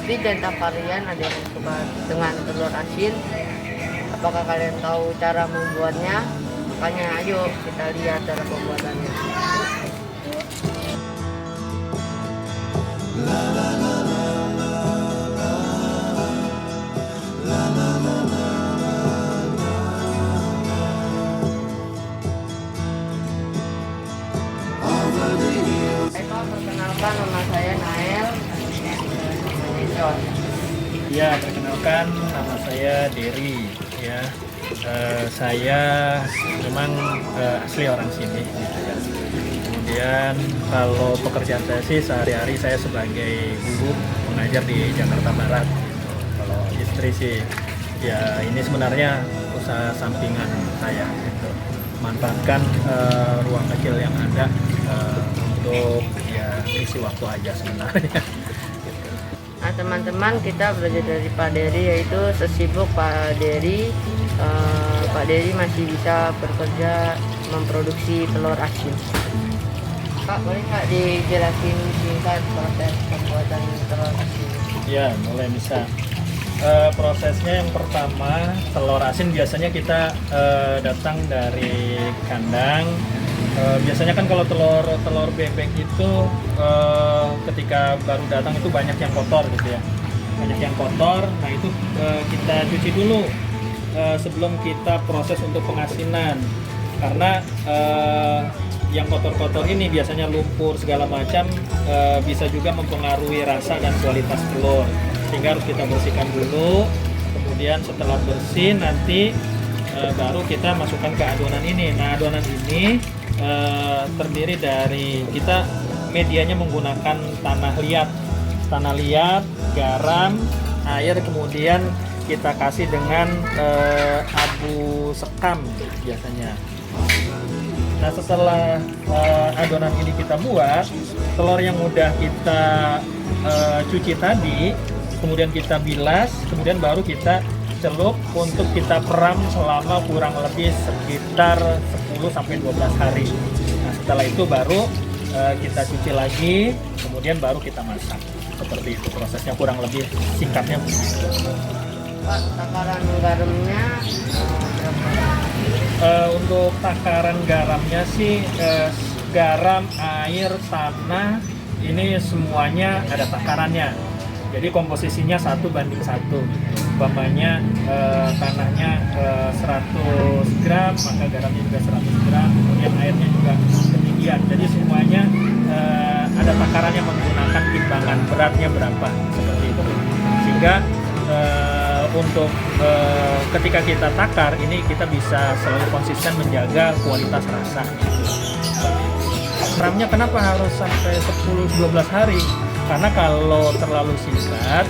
Tapi di antara kalian ada yang suka dengan telur asin. Apakah kalian tahu cara membuatnya? Makanya ayo kita lihat cara pembuatannya. Perkenalkan, nama saya Nael. Ya, perkenalkan nama saya Dery ya. Saya memang asli orang sini gitu ya. Kemudian kalau pekerjaan saya sih sehari-hari saya sebagai guru mengajar di Jakarta Barat gitu. Kalau istri sih ya ini sebenarnya usaha sampingan saya gitu. Manfaatkan ruang kecil yang ada untuk ya isi waktu aja sebenarnya. Nah teman-teman, kita belajar dari Pak Dery, yaitu sesibuk Pak Dery, Pak Dery masih bisa bekerja memproduksi telur asin. Pak, boleh nggak dijelasin singkat proses pembuatan telur asin? Ya, mulai bisa. Prosesnya yang pertama, telur asin biasanya kita datang dari kandang. Biasanya kan kalau telur bebek itu ketika baru datang itu banyak yang kotor gitu ya, banyak yang kotor. Nah itu kita cuci dulu sebelum kita proses untuk pengasinan, karena yang kotor-kotor ini biasanya lumpur segala macam bisa juga mempengaruhi rasa dan kualitas telur, sehingga harus kita bersihkan dulu. Kemudian setelah bersih nanti baru kita masukkan ke adonan ini. Nah adonan ini terdiri dari, kita medianya menggunakan tanah liat, garam, air, kemudian kita kasih dengan abu sekam biasanya. Nah setelah adonan ini kita buat, telur yang udah kita cuci tadi, kemudian kita bilas, kemudian baru kita celup untuk kita peram selama kurang lebih sekitar 10-12 hari. Nah setelah itu baru kita cuci lagi, kemudian baru kita masak. Seperti itu prosesnya, kurang lebih singkatnya begitu. Pak, takaran garamnya berapa? Untuk takaran garamnya sih garam, air, tanah ini semuanya ada takarannya. Jadi komposisinya 1:1. Umpamanya tanahnya 100 gram, maka garamnya juga 100 gram, kemudian airnya juga demikian. Jadi semuanya ada takarannya menggunakan timbangan beratnya berapa, seperti itu. Sehingga untuk ketika kita takar ini kita bisa selalu konsisten menjaga kualitas rasa. Ramnya kenapa harus sampai 10-12 hari? Karena kalau terlalu singkat,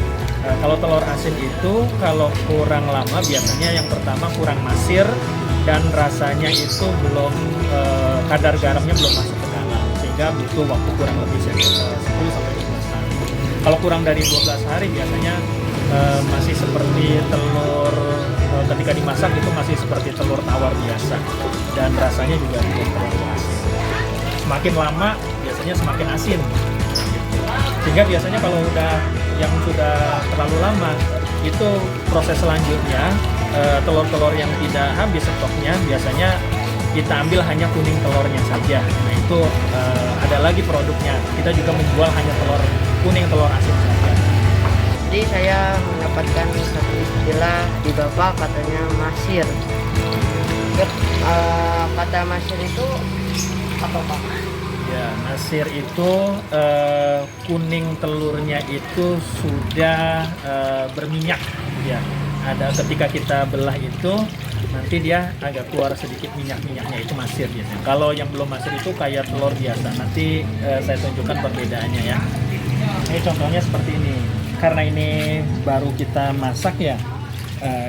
kalau telur asin itu kalau kurang lama biasanya yang pertama kurang masir dan rasanya itu belum kadar garamnya belum masuk ke dalam, sehingga butuh waktu kurang lebih 10-12 hari. Kalau kurang dari 12 hari biasanya masih seperti telur ketika dimasak itu masih seperti telur tawar biasa dan rasanya juga belum terlalu asin. Semakin lama biasanya semakin asin. Sehingga biasanya kalau yang sudah terlalu lama, itu proses selanjutnya telur-telur yang tidak habis stoknya biasanya kita ambil hanya kuning telurnya saja. Nah itu ada lagi produknya, kita juga menjual hanya kuning telur asin saja. Jadi saya mendapatkan satu istilah di Bapak, katanya masir. Kata masir itu apa Pak? Ya, masir itu kuning telurnya itu sudah berminyak ya. Ada ketika kita belah itu nanti dia agak keluar sedikit minyak-minyaknya, itu masir biasanya. Kalau yang belum masir itu kayak telur biasa. Nanti saya tunjukkan perbedaannya ya. Ini contohnya seperti ini. Karena ini baru kita masak ya.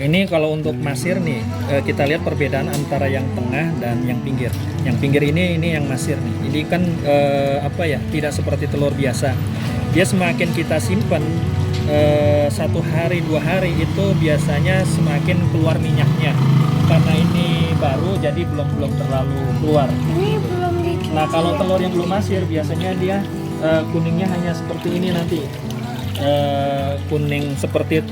Ini kalau untuk masir nih, kita lihat perbedaan antara yang tengah dan yang pinggir. Yang pinggir ini yang masir nih. Ini kan tidak seperti telur biasa. Dia semakin kita simpan 1 hari 2 hari itu biasanya semakin keluar minyaknya. Karena ini baru jadi belum terlalu keluar. Nah kalau telur yang belum masir biasanya dia kuningnya hanya seperti ini nanti. kuning seperti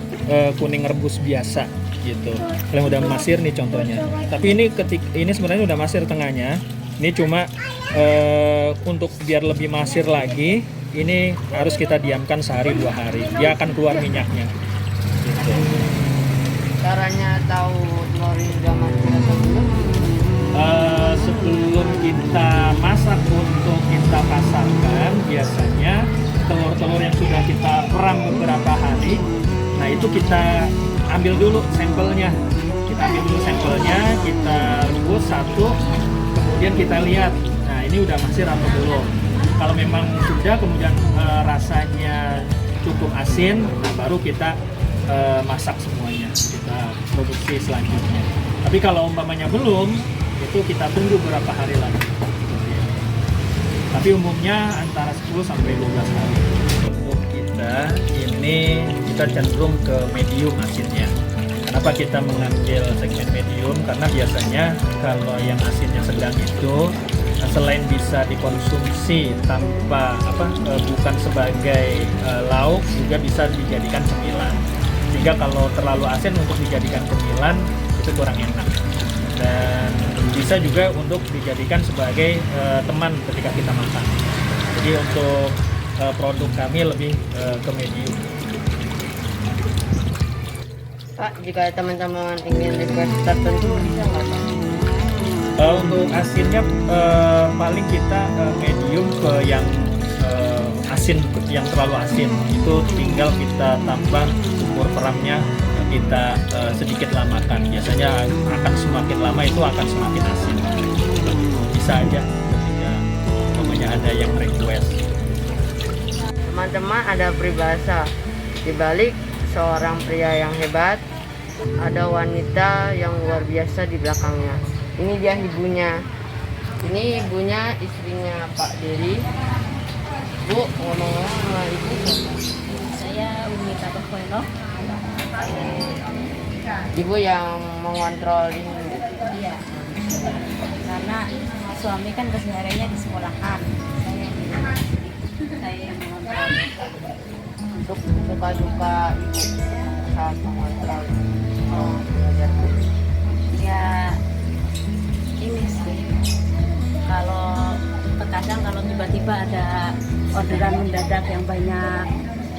kuning rebus biasa gitu. Kalau yang udah masir nih contohnya. Tapi ini sebenarnya udah masir tengahnya. Ini cuma untuk biar lebih masir lagi, ini harus kita diamkan sehari 2 hari. Dia akan keluar minyaknya. Gitu. Caranya tahu telur ini udah masir atau belum? Sebelum kita masak untuk kita pasarkan, biasanya telur-telur yang sudah kita perang beberapa hari, nah itu kita ambil dulu sampelnya. Kita ambil dulu sampelnya, kita rebus satu, kemudian kita lihat, nah ini udah masir atau belum. Kalau memang sudah, kemudian rasanya cukup asin, nah baru kita masak semuanya, kita produksi selanjutnya. Tapi kalau umpamanya belum, itu kita tunggu beberapa hari lagi. Tapi umumnya antara 10 sampai 12 hari. Untuk kita ini kita cenderung ke medium asinnya. Kenapa kita mengambil segmen medium? Karena biasanya kalau yang asinnya sedang itu selain bisa dikonsumsi tanpa bukan sebagai lauk, juga bisa dijadikan cemilan. Sehingga kalau terlalu asin untuk dijadikan cemilan itu kurang enak. Dan bisa juga untuk dijadikan sebagai teman ketika kita makan. Jadi untuk produk kami lebih ke medium. Pak, jika teman-teman ingin request tertentu bisa nggak Pak? Untuk asinnya paling kita medium ke yang asin, yang terlalu asin. Itu tinggal kita tambah umur peramnya, kita sedikit lamakan. Biasanya akan semakin lama itu akan semakin asin. Bisa aja ketika umpamanya ada yang request. Teman-teman, ada peribahasa, di balik seorang pria yang hebat ada wanita yang luar biasa di belakangnya. Ini dia ibunya. Ini ibunya, istrinya Pak Dery. Bu, ngomong-ngomong sama ibu siapa? Saya Umi Tabakoino. Ibu yang mengontrol ini. Iya. Karena suami kan kesehariannya di sekolahan. Saya yang mengontrol. Untuk suka-suka ibu saat mengontrol. Belajar Bu. Ya ini sih. Kalau terkadang kalau tiba-tiba ada orderan mendadak yang banyak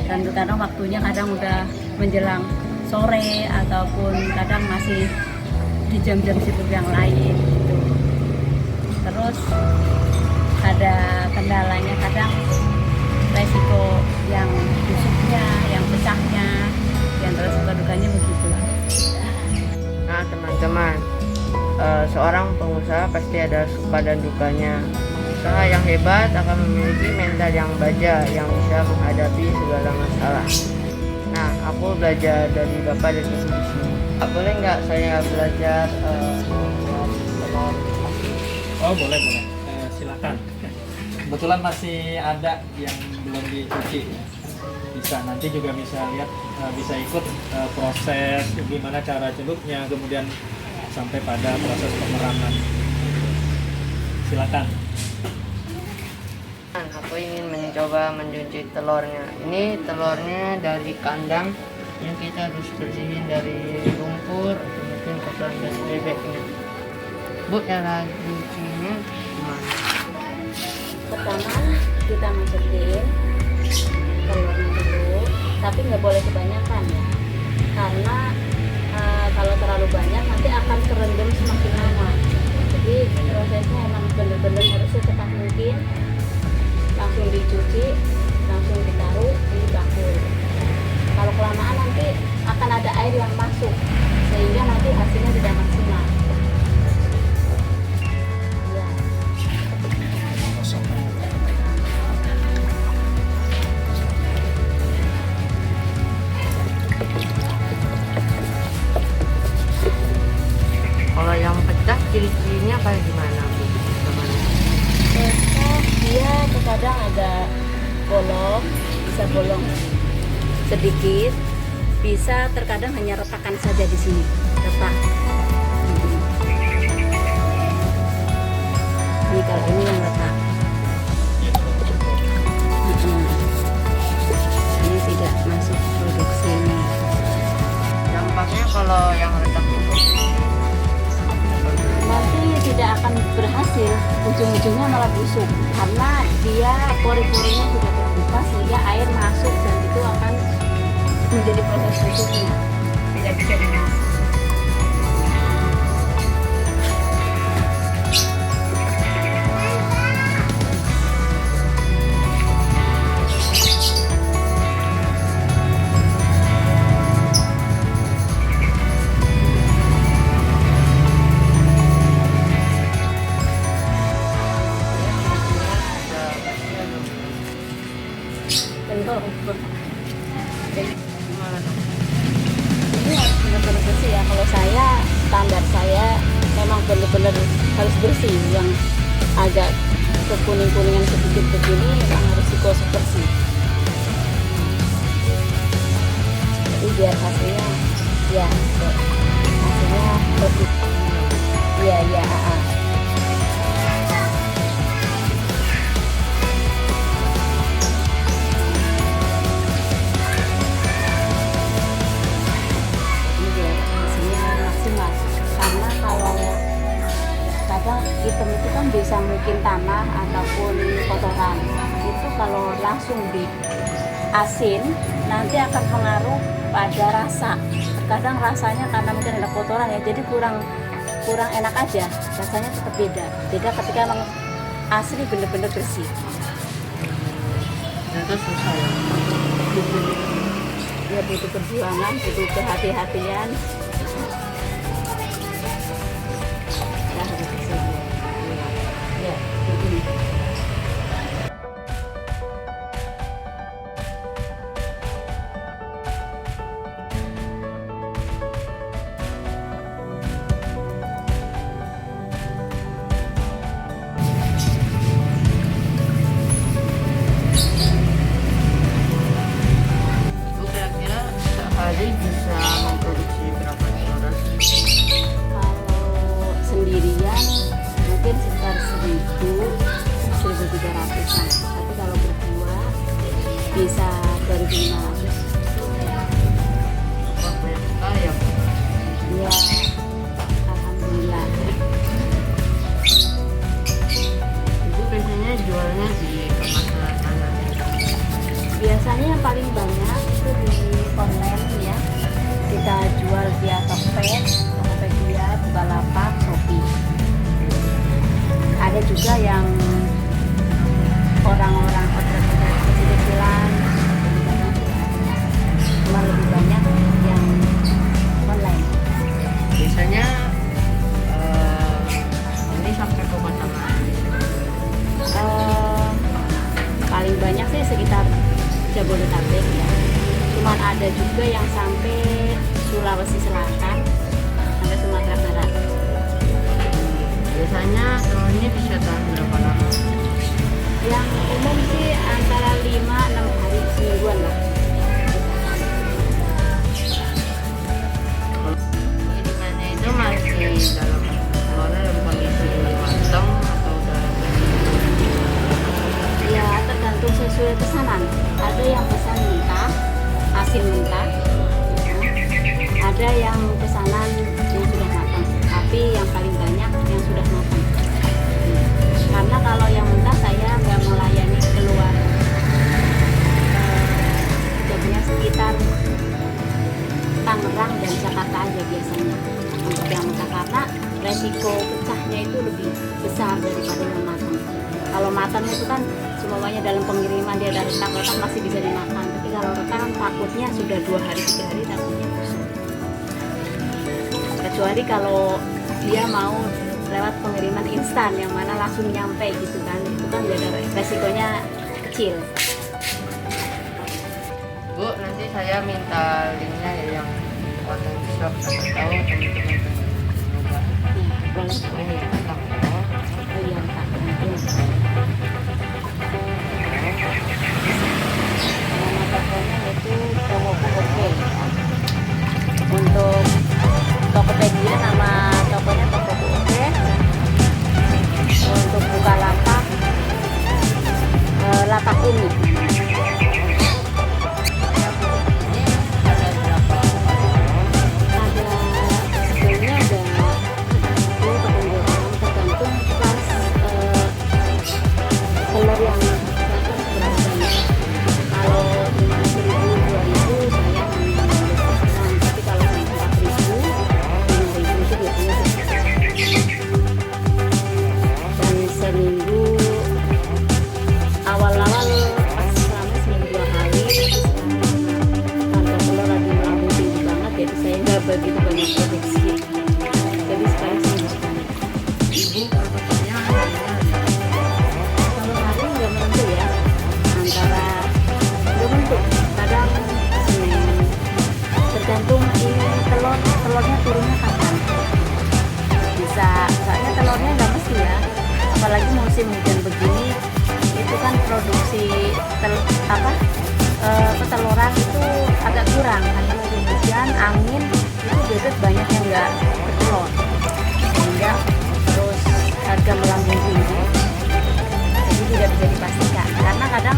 dan terkadang waktunya kadang udah menjelang sore ataupun kadang masih di jam-jam sibuk yang lain gitu. Terus ada kendalanya kadang resiko yang busuknya, yang pecahnya, yang terus suka dukanya begitu. Nah teman-teman, seorang pengusaha pasti ada suka dan dukanya. Usaha yang hebat akan memiliki mental yang baja yang bisa menghadapi segala masalah. Nah, aku belajar dari Bapak dan Ibu di sini. Boleh nggak saya belajar telur asin? Oh boleh. Silakan. Kebetulan masih ada yang belum dicuci. Bisa nanti juga bisa lihat, bisa ikut proses gimana cara celupnya, kemudian sampai pada proses pemeraman. Silakan. Aku ingin mencoba mencuci telurnya. Ini telurnya dari kandang yang kita harus bersihin dari lumpur atau mungkin kotoran dan bebeknya. Bu, cara cucinya gimana? Pertama kita masukin telurnya dulu, tapi nggak boleh kebanyakan ya, karena kalau terlalu banyak nanti akan kerendam semakin lama. Jadi prosesnya emang bener-bener harus secepat mungkin, langsung dicuci, langsung ditaruh di bakul. Kalau kelamaan nanti akan ada air yang masuk, sehingga nanti hasilnya tidak maksimal. Ya. Kalau yang pecah ciri-cirinya kayak gimana Bu? Pecah dia terkadang ada bolong, bisa bolong sedikit, bisa terkadang hanya retakan saja di sini, retak. Ini kalau ini yang retak. Ini tidak kalau yang retak itu? Nanti tidak akan berhasil, ujung-ujungnya malah busuk karena dia pori-porinya sudah terbuka sehingga air masuk dan itu akan menjadi proses busuknya, tidak bisa dimasak. Gimana dong? Ini harus benar-benar bersih ya. Kalau saya, standar saya memang benar-benar harus bersih. Yang agak kekuning-kuningan sedikit begini memang harus digosok bersih. Jadi biar hasilnya ya hasilnya bersih. Iya iya. Karena kalau kadang hitam itu kan bisa mungkin tanah ataupun kotoran, itu kalau langsung di asin nanti akan pengaruh pada rasa. Kadang rasanya karena mungkin ada kotoran ya, jadi kurang enak aja, rasanya tetap beda ketika emang asli bener-bener bersih. Itu susah ya. Ya butuh perjuangan, butuh kehati-hatian. Ya, begini. Bu, kira-kira sehari bisa memproduksi berapa telur asin? Kalau sendirian mungkin sekitar 1.000-1.300an, tapi kalau berdua bisa 2.500. Wah, banyak sekali ya, Bu. Ya, alhamdulillah. Ibu biasanya jualnya di pemasaran mana? Biasanya yang paling banyak itu di online ya. Kita jual via Tokopedia, Bukalapak, Shopee. Ada juga yang orang-orang order-order kecil-kecilan, cuma lebih banyak yang online. Biasanya ini sampai ke kota mana? Paling banyak sih sekitar Jabodetabek ya. Cuman ada juga yang sampai Sulawesi Selatan, sampai Sumatera Barat. Biasanya telurnya bisa tahan berapa lama? Yang umum sih antara 5-6 hari, semingguan lah. Pengirimannya itu masih dalam telurnya dalam kondisi matang atau dalam Ya tergantung sesuai pesanan. Ada yang pesan mentah, asin mentah. Ada yang pesanan yang sudah matang. Tapi yang paling banyak yang sudah matang. Karena kalau yang mentah saya nggak melayani keluar jamnya sekitar Tangerang dan Jakarta aja biasanya untuk yang mentah, karena resiko pecahnya itu lebih besar daripada yang matang. Kalau matang itu kan semuanya dalam pengiriman dia dari retak masih bisa dimakan, tapi kalau retak kan takutnya sudah 2 hari 3 hari takutnya busuk. Kecuali kalau dia mau lewat pengiriman instan yang mana langsung nyampe gitu kan, itu kan beda, resikonya kecil. Bu, nanti saya minta linknya ya yang online shop, siapa tahu teman-teman Boleh. ini ya tentang ya. Oh iya, Kak. Nama tokonya itu Tokopedia ya. Untuk Tokopedia nama tokonya Tokopedia. Untuk Bukalapak Lapak Umi. Ini ada berapa? Ada begitu banyak produksi, jadi sekali seminggu sekali. Ibu produksinya harinya Kalau hari nggak menentu ya, antara nggak menentu, kadang Senin, tergantung ini telurnya turunnya kapan. Bisa, soalnya telurnya nggak mesti ya, apalagi musim hujan begini, itu kan produksi peteluran itu agak kurang karena musim hujan, angin, itu bebek banyak yang nggak bertelur, sehingga terus harga melambung tinggi. Jadi tidak bisa dipastikan karena kadang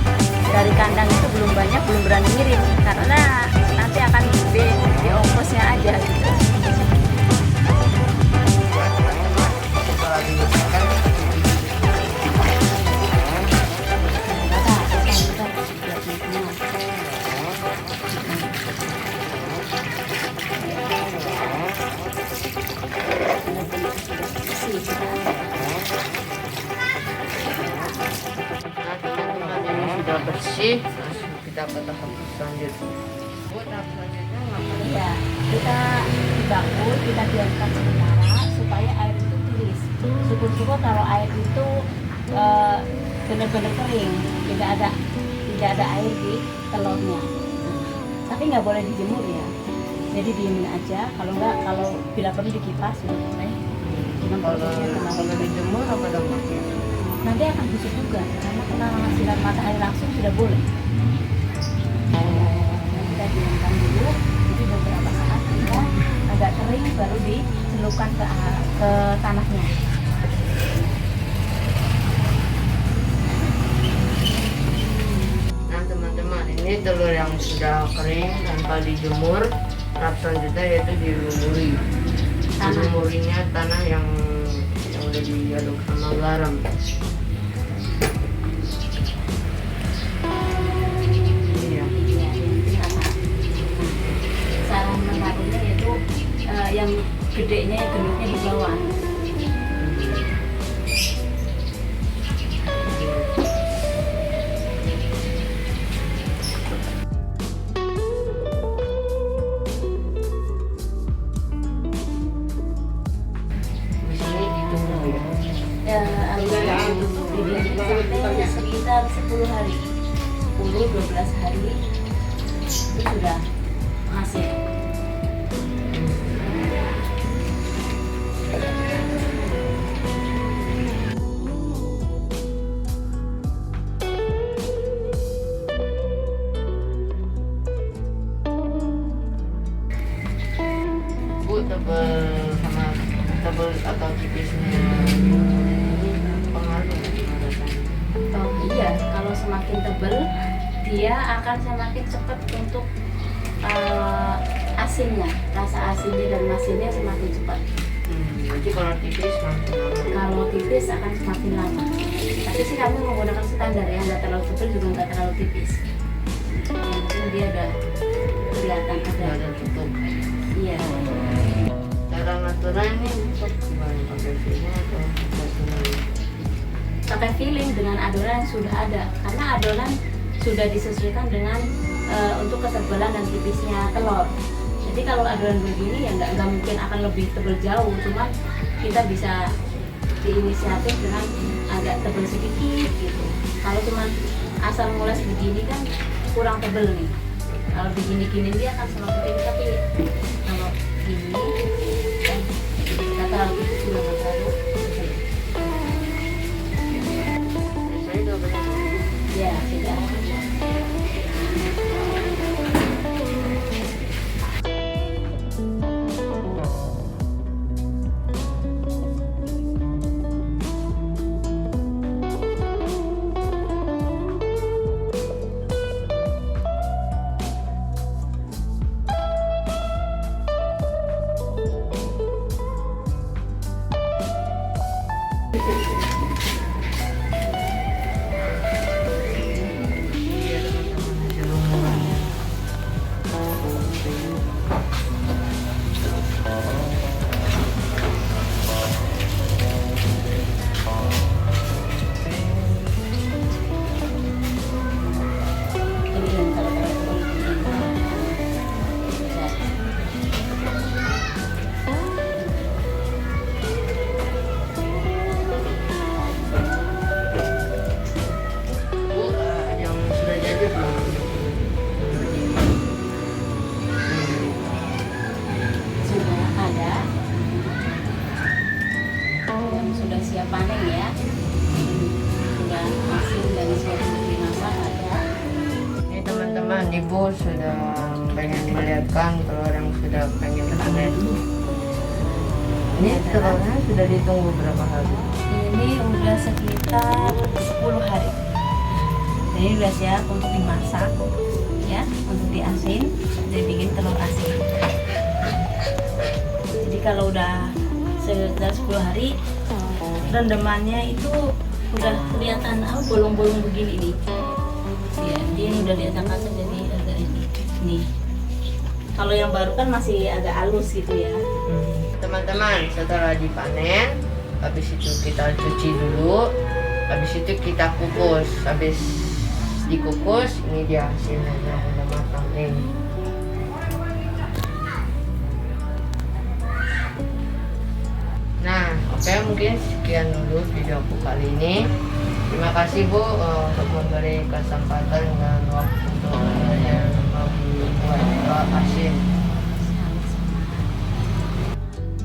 dari kandang itu belum banyak, belum berani ngirim karena nanti akan gede di ongkosnya aja gitu. setelah dibesarkan ini sudah bersih, langsung kita ke tahap selanjutnya. Bu, tahap selanjutnya ngapain? Ya, kita dibakul, kita diamkan sementara supaya air itu tiris. Syukur-syukur kalau air itu benar-benar kering, tidak ada air di telurnya. Tapi nggak boleh dijemur ya. Jadi diemin aja. Kalau bila perlu dikipas ya boleh. Cuman prosesnya tenang. Kalau dijemur apa dampak? Nanti akan busuk juga karena kena sinar matahari langsung tidak boleh. Kita diamkan dulu, jadi beberapa saat kita agak kering baru dicelupkan ke tanahnya. Nah teman-teman, ini telur yang sudah kering tanpa dijemur. Tahap selanjutnya yaitu dilumuri. Dilumurinya tanah yang udah diaduk sama garam. Iya. Cara menaruhnya yaitu yang gedenya, yang gendutnya di bawah. Di sini ditunggu ya. Sampai sekitar 10 hari, 10-12 hari itu sudah hasil. Bu, tebel atau tipisnya ini pengaruh nggak rasanya? Oh iya, kalau semakin tebal dia akan semakin cepat untuk asinnya, rasa asinnya dan masinnya semakin cepat. Jadi kalau tipis makin lama. Kalau tipis akan semakin lama. Tapi sih kami menggunakan standar ya, nggak terlalu tebal juga nggak terlalu tipis. Yang penting dia udah kelihatan Nggak ada. ada tutup. Iya. Cara ngaturnya ini untuk gimana, pakai filling atau manual? Pakai filling dengan adonan yang sudah ada, karena adonan sudah disesuaikan dengan untuk ketebalan dan tipisnya telur. Jadi kalau adonan begini ya nggak mungkin akan lebih tebal jauh, cuman kita bisa diinisiatif dengan agak tebal sedikit gitu. Kalau cuman asal mules begini kan kurang tebal nih. Kalau begini-gini dia akan semakin tipis, tapi kalau gini kan nggak terlalu tipis juga nggak terlalu tebal. Biasanya udah banyak. Ya tidak. ibu sudah pengen melihatkan telur yang sudah pengen panen. Ini telurnya sudah ditunggu berapa hari? Ini udah sekitar 10 hari. Jadi udah siap untuk dimasak, ya, untuk diasin, dibikin telur asin. Jadi kalau udah sekitar 10 hari, rendemannya itu udah kelihatan bolong-bolong begini nih. Ya, dia udah lihat kasar jadi agak ini. Nih. Kalau yang baru kan masih agak halus gitu ya. Teman-teman, setelah dipanen, habis itu kita cuci dulu, habis itu kita kukus. Habis dikukus, ini dia hasilnya yang udah matang nih. Nah, oke, mungkin sekian dulu video aku kali ini. Terima kasih Bu untuk memberi kesempatan dan waktu untuk yang membuat telur asin.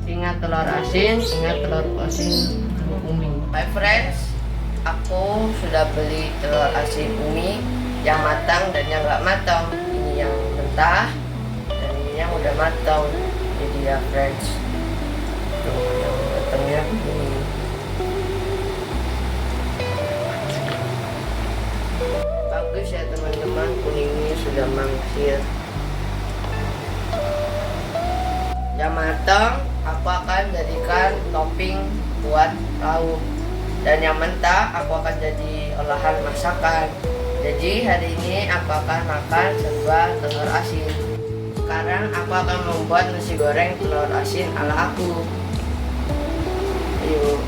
Ingat telur asin, ingat telur asin umi. My friends, aku sudah beli telur asin umi yang matang dan yang nggak matang. Ini yang mentah dan ini yang udah matang. Jadi ya friends, tuh yang matangnya ini. Bagus ya teman-teman, kuningnya sudah mangkir. Yang matang aku akan jadikan topping buat lauk, dan yang mentah aku akan jadi olahan masakan. Jadi hari ini aku akan makan sebuah telur asin. Sekarang aku akan membuat nasi goreng telur asin ala aku. Yuk.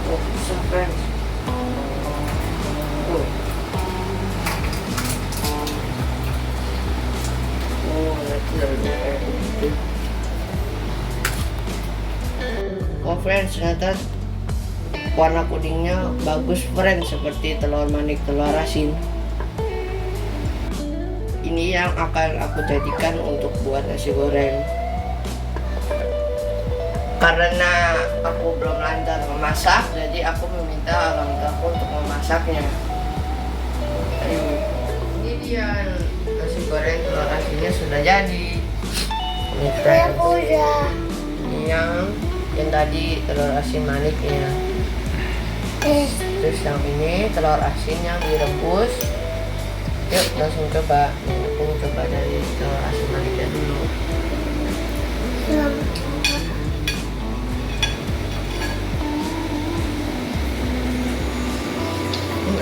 Oh, so friends. Oh friends, ternyata warna kuningnya bagus friends, seperti telur manik telur asin. Ini yang akan aku jadikan untuk buat nasi goreng. Karena aku belum lancar memasak, jadi aku meminta orang tuaku untuk memasaknya. Ayo, ini dia nasi goreng telur asinnya sudah jadi. Ini friends. Ini yang tadi telur asin maniknya. Terus yang ini telur asin yang direbus. Yuk langsung coba. Aku coba dari telur asin maniknya dulu.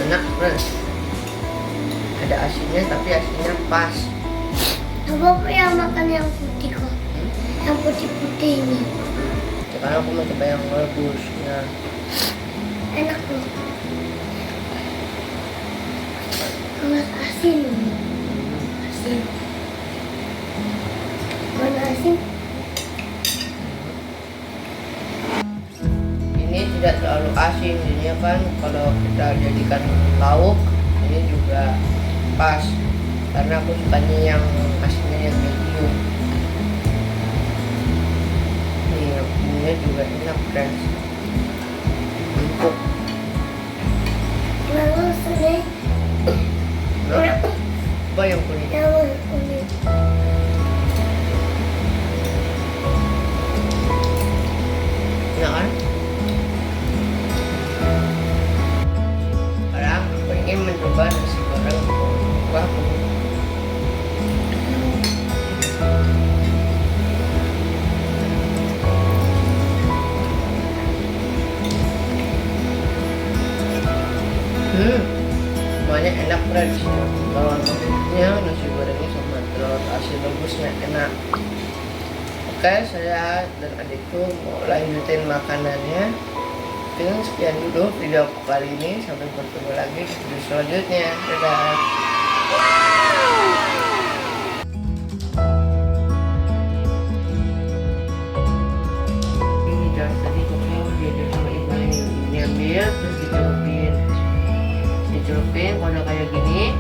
Enak friends. Ada asinnya tapi asinnya pas. Aku yang makan yang putih kok. Yang putih-putih ini. Sekarang aku mau coba yang rebus. Nah, Enak loh. Sangat asin. Asin. Warna asin. ini tidak terlalu asin, jadinya kan kalau kita jadikan lauk ini juga pas. Karena aku sukanya yang asinnya yang medium. Ini juga enak friends. Empuk. Lalu sudah Apa yang kuning? yang kuning. Enak kan? Sekarang aku ingin mencoba nasi goreng buah. Semuanya enak friends. Telur rebusnya, nasi gorengnya sama telur asin rebusnya enak. Oke, saya dan adikku mau lanjutin makanannya. Mungkin sekian dulu video aku kali ini. Sampai bertemu lagi di video selanjutnya. Dadah. Ini jangan tadi kamu diajak sama ibu ini ambil terus dicelupin. Dicelupin kalau kayak gini